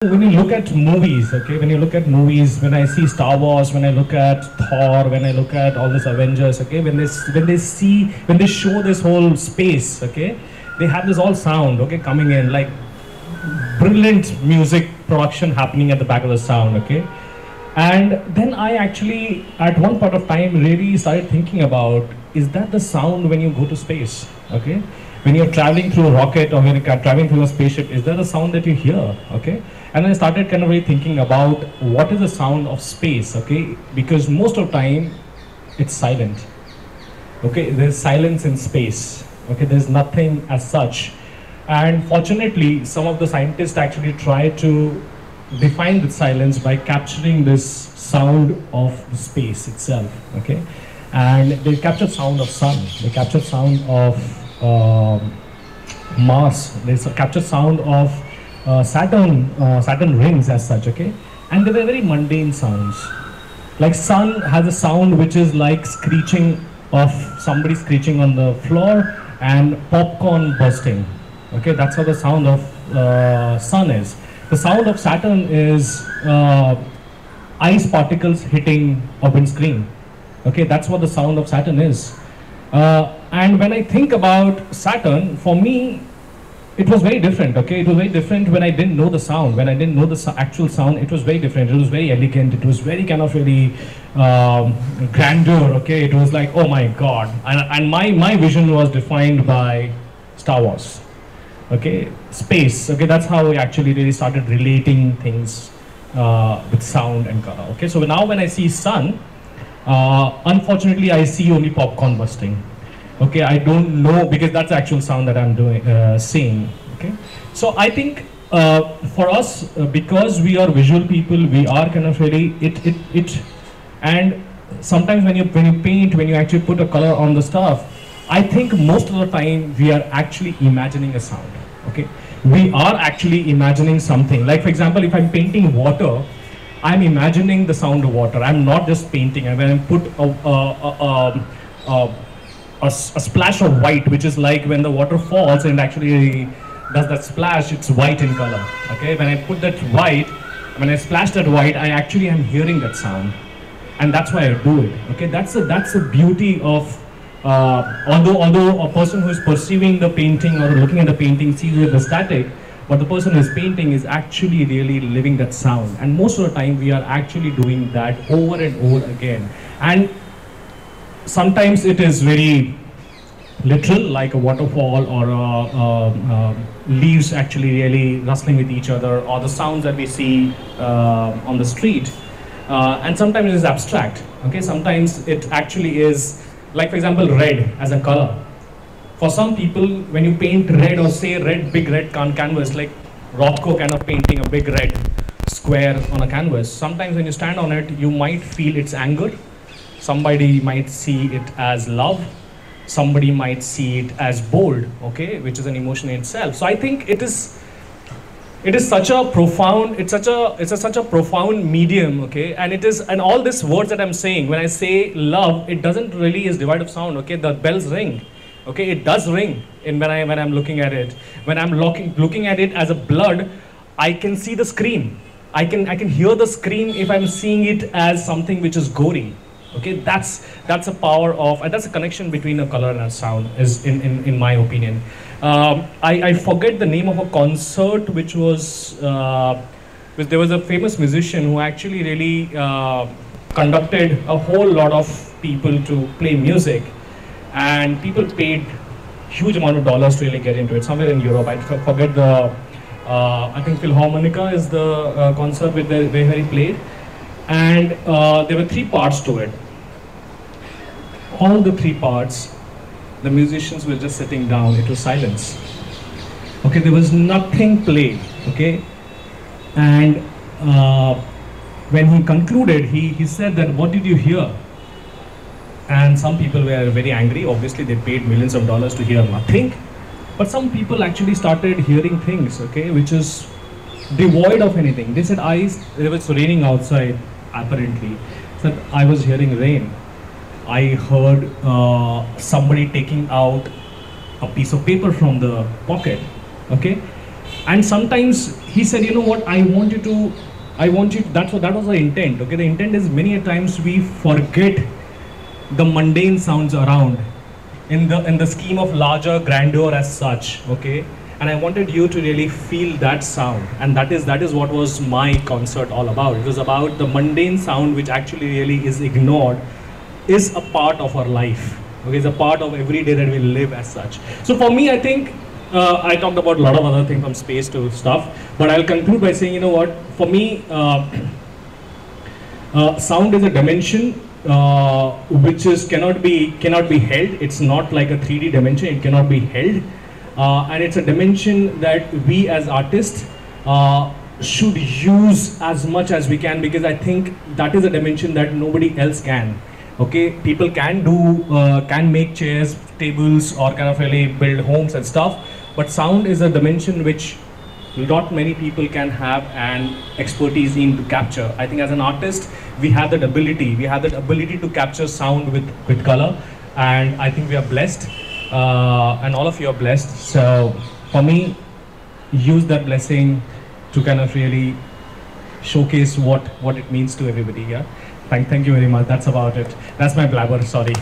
When you look at movies, okay, when you look at movies, when I see Star Wars, when I look at Thor, when I look at all this Avengers, okay, when they show this whole space, okay, they have this all sound, okay, coming in, like brilliant music production happening at the back of the sound, okay. And then I actually, at one point of time, really started thinking about, is that the sound when you go to space, okay? When you're traveling through a rocket or when you're traveling through a spaceship, is there a sound that you hear, okay? And I started kind of really thinking about what is the sound of space, okay? Because most of the time, it's silent, okay? There's silence in space, okay? There's nothing as such. And fortunately, some of the scientists actually try to define the silence by capturing this sound of the space itself, okay? And they captured sound of sun, they captured sound of Mars, they captured sound of Saturn rings as such, okay? And they were very mundane sounds. Like sun has a sound which is like screeching of somebody screeching on the floor and popcorn bursting, okay? That's how the sound of sun is. The sound of Saturn is ice particles hitting a windscreen, okay? That's what the sound of Saturn is. And when I think about Saturn, for me, it was very different, okay? It was very different when I didn't know the sound. When I didn't know the actual sound, it was very different. It was very elegant. It was very kind of really grandeur, okay? It was like, oh my God. And my vision was defined by Star Wars, okay? Space, okay? That's how I actually really started relating things with sound and color, okay? So now when I see sun, unfortunately, I see only popcorn bursting. Okay, I don't know, because that's the actual sound that I'm seeing. Okay, so I think for us, because we are visual people, we are kind of really and sometimes when you paint, when you actually put a color on the stuff, I think most of the time we are actually imagining a sound. Okay, we are actually imagining something. Like for example, if I'm painting water, I'm imagining the sound of water. I'm not just painting. And when I put a splash of white, which is like when the water falls and actually does that splash, it's white in color, okay? When I put that white, when I splash that white, I actually am hearing that sound. And that's why I do it, okay? That's the beauty of, although a person who is perceiving the painting or looking at the painting sees it as static, but the person who is painting is actually really living that sound. And most of the time, we are actually doing that over and over again. And sometimes it is very literal, like a waterfall or leaves actually really rustling with each other, or the sounds that we see on the street. And sometimes it is abstract, okay? Sometimes it actually is, like for example, red as a color. For some people, when you paint red or say red, big red canvas, like Rothko kind of painting a big red square on a canvas, sometimes when you stand on it, you might feel its anger. Somebody might see it as love. Somebody might see it as bold, okay, which is an emotion in itself. So I think it is such a profound, it's such a profound medium, okay, and all these words that I'm saying, when I say love, it doesn't really is devoid of sound, okay. The bells ring, okay, it does ring when I'm looking at it. When I'm looking at it as a blood, I can see the scream. I can hear the scream if I'm seeing it as something which is gory. Okay, that's a power of, and that's a connection between a color and a sound, is in my opinion. I forget the name of a concert which was, there was a famous musician who actually really conducted a whole lot of people to play music, and people paid huge amount of dollars to really get into it, somewhere in Europe. I forget the, I think Philharmonica is the concert where he played. And there were 3 parts to it. All the 3 parts, the musicians were just sitting down. It was silence. Okay, there was nothing played. Okay, and when he concluded, he said that, "What did you hear?" And some people were very angry. Obviously, they paid millions of dollars to hear nothing. But some people actually started hearing things. Okay, which is devoid of anything. They said, it was raining outside. Apparently, said I was hearing rain. I heard somebody taking out a piece of paper from the pocket, okay? And sometimes he said, you know what, I want you, that was the intent, okay? The intent is many a times we forget the mundane sounds around in the scheme of larger grandeur as such, okay? And I wanted you to really feel that sound, and that is what was my concert all about. It was about the mundane sound which actually really is ignored, is a part of our life, okay? It's a part of every day that we live as such. So for me, I think I talked about a lot of other things from space to stuff, but I'll conclude by saying, you know what, for me, sound is a dimension which cannot be held. It's not like a 3D dimension, it cannot be held. And it's a dimension that we as artists should use as much as we can, because I think that is a dimension that nobody else can. Okay, people can make chairs, tables, or kind of really build homes and stuff, but sound is a dimension which not many people can have an expertise in to capture. I think as an artist, we have that ability. We have that ability to capture sound with color, and I think we are blessed, and all of you are blessed. So for me, use that blessing to kind of really showcase what it means to everybody. Yeah. Thank you very much. That's about it. That's my blabber. Sorry.